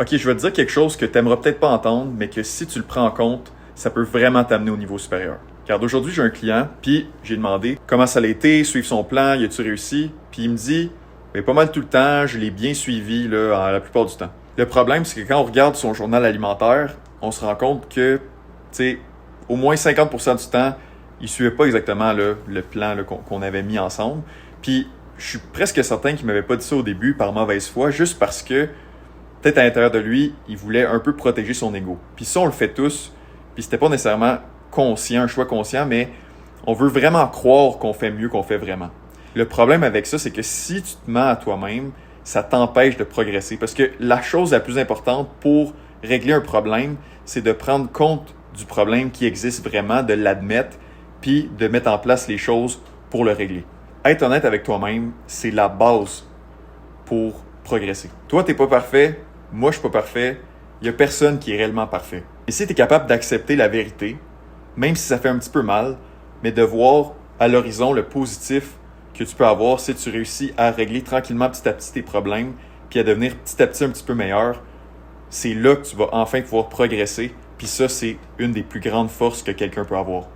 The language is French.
OK, je vais te dire quelque chose que tu n'aimeras peut-être pas entendre, mais que si tu le prends en compte, ça peut vraiment t'amener au niveau supérieur. Car aujourd'hui, j'ai un client, puis j'ai demandé comment ça a été, suivre son plan, y a-tu réussi? Puis il me dit, ben, pas mal tout le temps, je l'ai bien suivi là, la plupart du temps. Le problème, c'est que quand on regarde son journal alimentaire, on se rend compte que, tu sais, au moins 50% du temps, il suivait pas exactement là, le plan là, qu'on avait mis ensemble. Puis je suis presque certain qu'il m'avait pas dit ça au début par mauvaise foi, juste parce que peut-être à l'intérieur de lui, il voulait un peu protéger son ego. Puis ça, on le fait tous. Puis c'était pas nécessairement conscient, un choix conscient, mais on veut vraiment croire qu'on fait mieux qu'on fait vraiment. Le problème avec ça, c'est que si tu te mens à toi-même, ça t'empêche de progresser. Parce que la chose la plus importante pour régler un problème, c'est de prendre compte du problème qui existe vraiment, de l'admettre, puis de mettre en place les choses pour le régler. Être honnête avec toi-même, c'est la base pour progresser. Toi, t'es pas parfait, moi, je suis pas parfait, il y a personne qui est réellement parfait. Et si tu es capable d'accepter la vérité, même si ça fait un petit peu mal, mais de voir à l'horizon le positif que tu peux avoir si tu réussis à régler tranquillement petit à petit tes problèmes, puis à devenir petit à petit un petit peu meilleur, c'est là que tu vas enfin pouvoir progresser. Puis ça, c'est une des plus grandes forces que quelqu'un peut avoir.